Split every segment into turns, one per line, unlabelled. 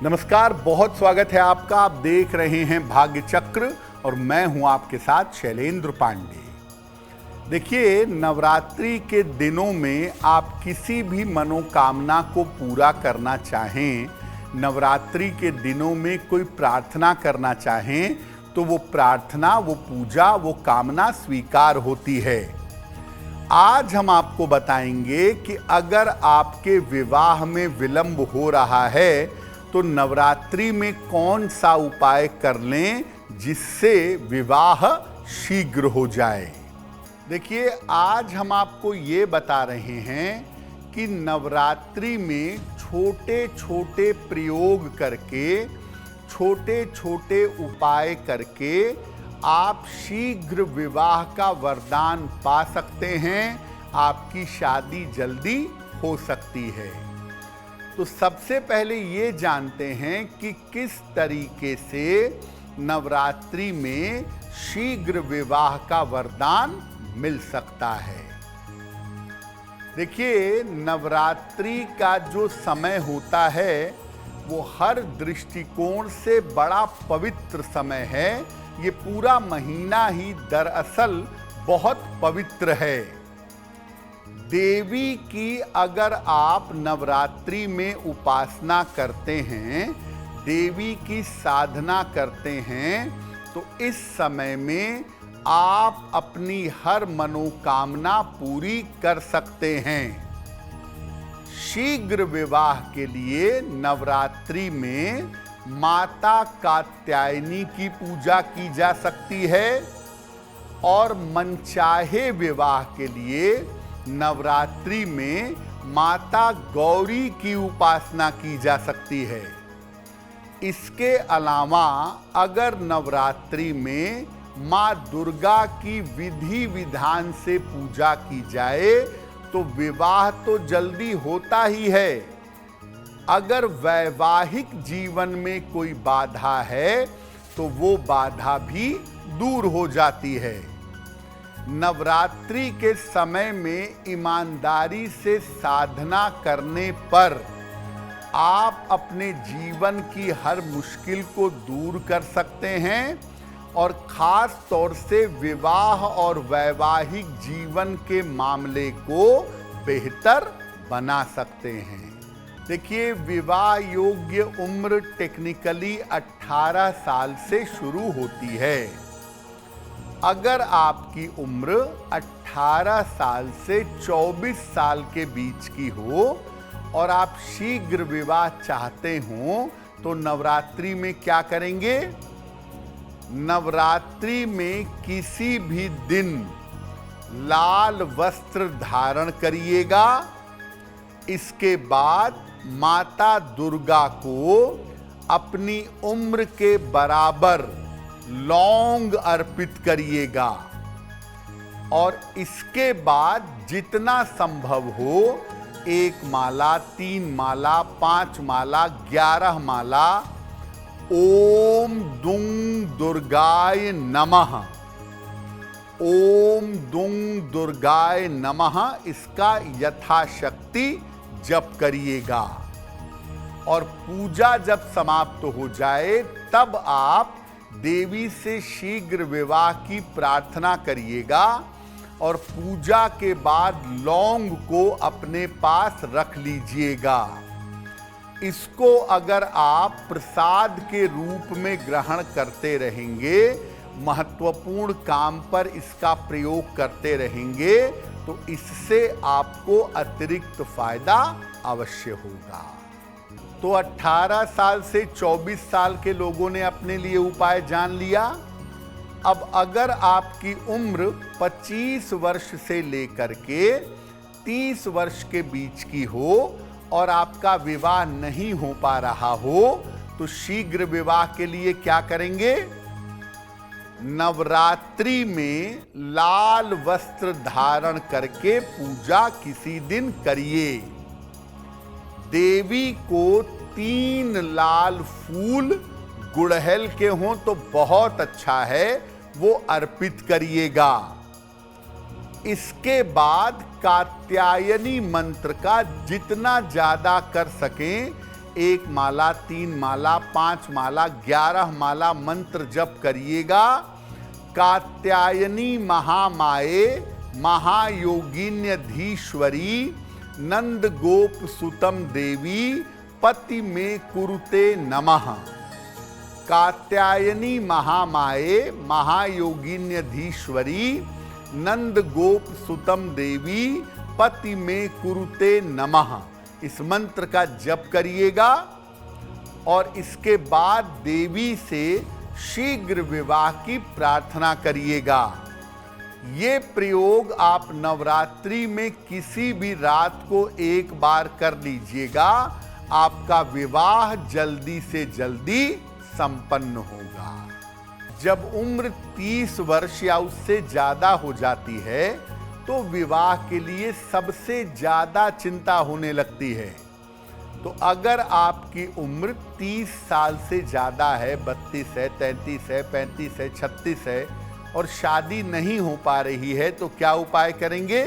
नमस्कार, बहुत स्वागत है आपका। आप देख रहे हैं भाग्य चक्र और मैं हूं आपके साथ शैलेंद्र पांडे। देखिए, नवरात्रि के दिनों में आप किसी भी मनोकामना को पूरा करना चाहें, नवरात्रि के दिनों में कोई प्रार्थना करना चाहें तो वो प्रार्थना, वो पूजा, वो कामना स्वीकार होती है। आज हम आपको बताएंगे कि अगर आपके विवाह में विलंब हो रहा है तो नवरात्रि में कौन सा उपाय कर लें जिससे विवाह शीघ्र हो जाए। देखिए, आज हम आपको ये बता रहे हैं कि नवरात्रि में छोटे छोटे प्रयोग करके, छोटे छोटे उपाय करके आप शीघ्र विवाह का वरदान पा सकते हैं। आपकी शादी जल्दी हो सकती है। तो सबसे पहले ये जानते हैं कि किस तरीके से नवरात्रि में शीघ्र विवाह का वरदान मिल सकता है। देखिए, नवरात्रि का जो समय होता है वो हर दृष्टिकोण से बड़ा पवित्र समय है। ये पूरा महीना ही दरअसल बहुत पवित्र है। देवी की अगर आप नवरात्रि में उपासना करते हैं, देवी की साधना करते हैं, तो इस समय में आप अपनी हर मनोकामना पूरी कर सकते हैं। शीघ्र विवाह के लिए नवरात्रि में माता कात्यायनी की पूजा की जा सकती है और मनचाहे विवाह के लिए नवरात्रि में माता गौरी की उपासना की जा सकती है। इसके अलावा अगर नवरात्रि में माँ दुर्गा की विधि विधान से पूजा की जाए तो विवाह तो जल्दी होता ही है। अगर वैवाहिक जीवन में कोई बाधा है तो वो बाधा भी दूर हो जाती है। नवरात्रि के समय में ईमानदारी से साधना करने पर आप अपने जीवन की हर मुश्किल को दूर कर सकते हैं और खास तौर से विवाह और वैवाहिक जीवन के मामले को बेहतर बना सकते हैं। देखिए, विवाह योग्य उम्र टेक्निकली 18 साल से शुरू होती है। अगर आपकी उम्र 18 साल से 24 साल के बीच की हो और आप शीघ्र विवाह चाहते हो तो नवरात्रि में क्या करेंगे? नवरात्रि में किसी भी दिन लाल वस्त्र धारण करिएगा। इसके बाद माता दुर्गा को अपनी उम्र के बराबर लौंग अर्पित करिएगा और इसके बाद जितना संभव हो 1 माला, 3 माला, 5 माला, 11 माला ओम दुंग दुर्गाय नमः, ओम दुंग दुर्गाय नमः इसका यथाशक्ति जप करिएगा। और पूजा जब समाप्त हो जाए तब आप देवी से शीघ्र विवाह की प्रार्थना करिएगा और पूजा के बाद लौंग को अपने पास रख लीजिएगा। इसको अगर आप प्रसाद के रूप में ग्रहण करते रहेंगे, महत्वपूर्ण काम पर इसका प्रयोग करते रहेंगे, तो इससे आपको अतिरिक्त फायदा अवश्य होगा। तो 18 साल से 24 साल के लोगों ने अपने लिए उपाय जान लिया। अब अगर आपकी उम्र 25 वर्ष से लेकर के 30 वर्ष के बीच की हो और आपका विवाह नहीं हो पा रहा हो तो शीघ्र विवाह के लिए क्या करेंगे? नवरात्रि में लाल वस्त्र धारण करके पूजा किसी दिन करिए। देवी को 3 लाल फूल, गुड़हल के हों तो बहुत अच्छा है, वो अर्पित करिएगा। इसके बाद कात्यायनी मंत्र का जितना ज्यादा कर सकें 1 माला, 3 माला, 5 माला, 11 माला मंत्र जप करिएगा। कात्यायनी महामाये महायोगिन्यधीश्वरी नंद गोप सुतम देवी पति में कुरुते नमः। कात्यायनी महामाये महायोगिन्यधीश्वरी नंद गोप सुतम देवी पति में कुरुते नमः। इस मंत्र का जप करिएगा और इसके बाद देवी से शीघ्र विवाह की प्रार्थना करिएगा। ये प्रयोग आप नवरात्रि में किसी भी रात को एक बार कर लीजिएगा। आपका विवाह जल्दी से जल्दी संपन्न होगा। जब उम्र 30 वर्ष या उससे ज्यादा हो जाती है तो विवाह के लिए सबसे ज्यादा चिंता होने लगती है। तो अगर आपकी उम्र 30 साल से ज्यादा है, 32 है, 33 है, 35 है, 36 है और शादी नहीं हो पा रही है, तो क्या उपाय करेंगे?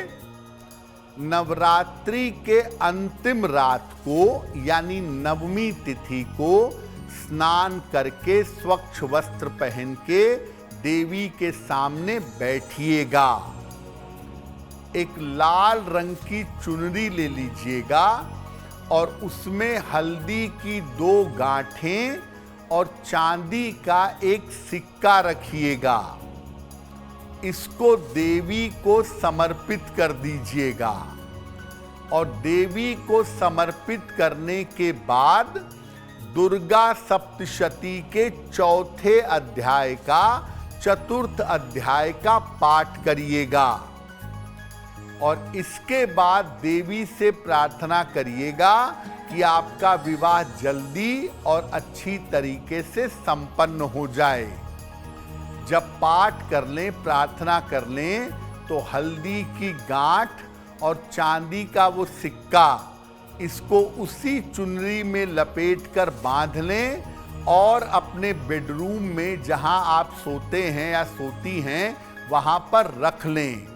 नवरात्रि के अंतिम रात को यानी नवमी तिथि को स्नान करके स्वच्छ वस्त्र पहन के देवी के सामने बैठिएगा। एक लाल रंग की चुनरी ले लीजिएगा और उसमें हल्दी की 2 गांठें और चांदी का एक सिक्का रखिएगा। इसको देवी को समर्पित कर दीजिएगा और देवी को समर्पित करने के बाद दुर्गा सप्तशती के 4थे अध्याय का 4th अध्याय का पाठ करिएगा और इसके बाद देवी से प्रार्थना करिएगा कि आपका विवाह जल्दी और अच्छी तरीके से संपन्न हो जाए। जब पाठ कर लें, प्रार्थना कर लें, तो हल्दी की गांठ और चांदी का वो सिक्का, इसको उसी चुनरी में लपेटकर बांध लें और अपने बेडरूम में जहां आप सोते हैं या सोती हैं वहां पर रख लें।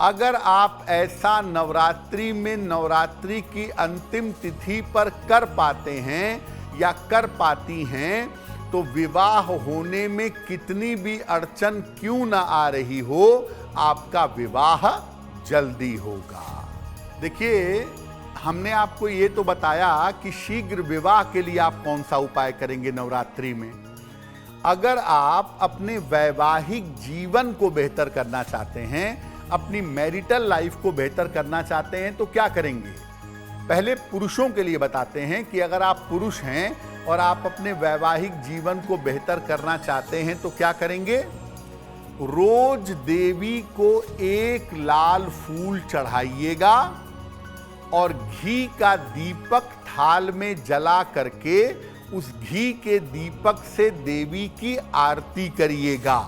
अगर आप ऐसा नवरात्रि में नवरात्रि की अंतिम तिथि पर कर पाते हैं या कर पाती हैं, तो विवाह होने में कितनी भी अड़चन क्यों ना आ रही हो, आपका विवाह जल्दी होगा। देखिए, हमने आपको ये तो बताया कि शीघ्र विवाह के लिए आप कौन सा उपाय करेंगे नवरात्रि में। अगर आप अपने वैवाहिक जीवन को बेहतर करना चाहते हैं, अपनी मैरिटल लाइफ को बेहतर करना चाहते हैं, तो क्या करेंगे? पहले पुरुषों के लिए बताते हैं कि अगर आप पुरुष हैं और आप अपने वैवाहिक जीवन को बेहतर करना चाहते हैं तो क्या करेंगे? रोज देवी को 1 लाल फूल चढ़ाइएगा और घी का दीपक थाल में जला करके उस घी के दीपक से देवी की आरती करिएगा।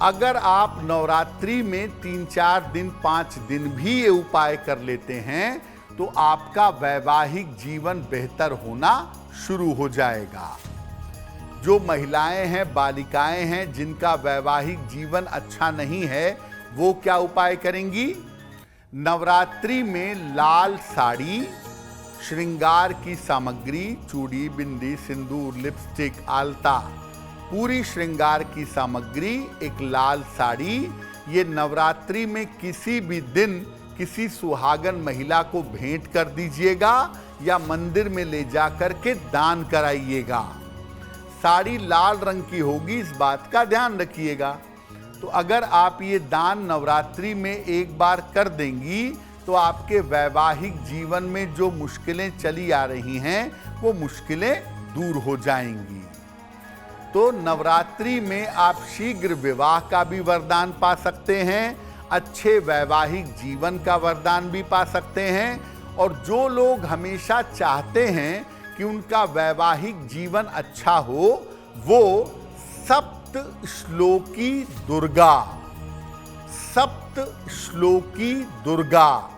अगर आप नवरात्रि में 3-4 दिन 5 दिन भी ये उपाय कर लेते हैं तो आपका वैवाहिक जीवन बेहतर होना शुरू हो जाएगा। जो महिलाएं हैं, बालिकाएं हैं जिनका वैवाहिक जीवन अच्छा नहीं है, वो क्या उपाय करेंगी? नवरात्रि में लाल साड़ी, श्रृंगार की सामग्री, चूड़ी, बिंदी, सिंदूर, लिपस्टिक, आलता, पूरी श्रृंगार की सामग्री, एक लाल साड़ी, ये नवरात्रि में किसी भी दिन किसी सुहागन महिला को भेंट कर दीजिएगा या मंदिर में ले जाकर के दान कराइएगा। साड़ी लाल रंग की होगी, इस बात का ध्यान रखिएगा। तो अगर आप ये दान नवरात्रि में एक बार कर देंगी तो आपके वैवाहिक जीवन में जो मुश्किलें चली आ रही हैं वो मुश्किलें दूर हो जाएंगी। तो नवरात्रि में आप शीघ्र विवाह का भी वरदान पा सकते हैं, अच्छे वैवाहिक जीवन का वरदान भी पा सकते हैं, और जो लोग हमेशा चाहते हैं कि उनका वैवाहिक जीवन अच्छा हो, वो सप्त श्लोकी दुर्गा, सप्त श्लोकी दुर्गा,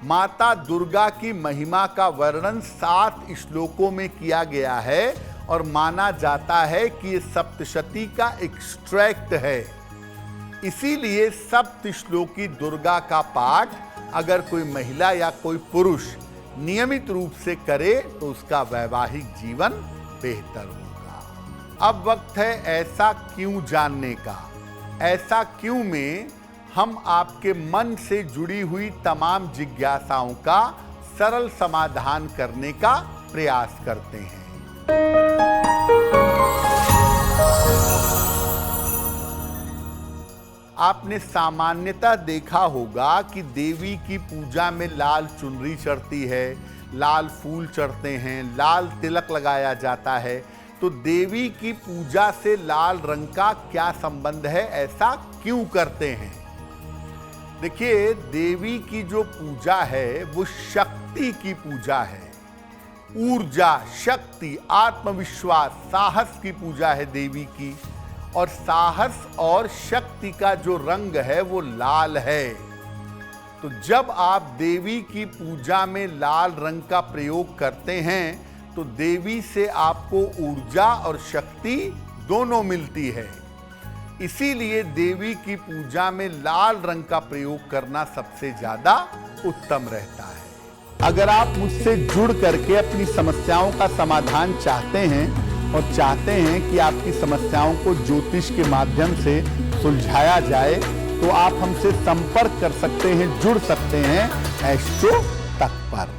माता दुर्गा की महिमा का वर्णन 7 श्लोकों में किया गया है और माना जाता है कि ये सप्तशती का एक्सट्रैक्ट है। इसीलिए सप्त श्लोकी दुर्गा का पाठ अगर कोई महिला या कोई पुरुष नियमित रूप से करे तो उसका वैवाहिक जीवन बेहतर होगा। अब वक्त है ऐसा क्यों जानने का। ऐसा क्यों में हम आपके मन से जुड़ी हुई तमाम जिज्ञासाओं का सरल समाधान करने का प्रयास करते हैं। आपने सामान्यतः देखा होगा कि देवी की पूजा में लाल चुनरी चढ़ती है, लाल फूल चढ़ते हैं, लाल तिलक लगाया जाता है। तो देवी की पूजा से लाल रंग का क्या संबंध है, ऐसा क्यों करते हैं? देखिए, देवी की जो पूजा है वो शक्ति की पूजा है। ऊर्जा, शक्ति, आत्मविश्वास, साहस की पूजा है देवी की। और साहस और शक्ति का जो रंग है वो लाल है। तो जब आप देवी की पूजा में लाल रंग का प्रयोग करते हैं तो देवी से आपको ऊर्जा और शक्ति दोनों मिलती है। इसीलिए देवी की पूजा में लाल रंग का प्रयोग करना सबसे ज्यादा उत्तम रहता है। अगर आप मुझसे जुड़ करके अपनी समस्याओं का समाधान चाहते हैं और चाहते हैं कि आपकी समस्याओं को ज्योतिष के माध्यम से सुलझाया जाए, तो आप हमसे संपर्क कर सकते हैं, जुड़ सकते हैं एस्ट्रो तक पर।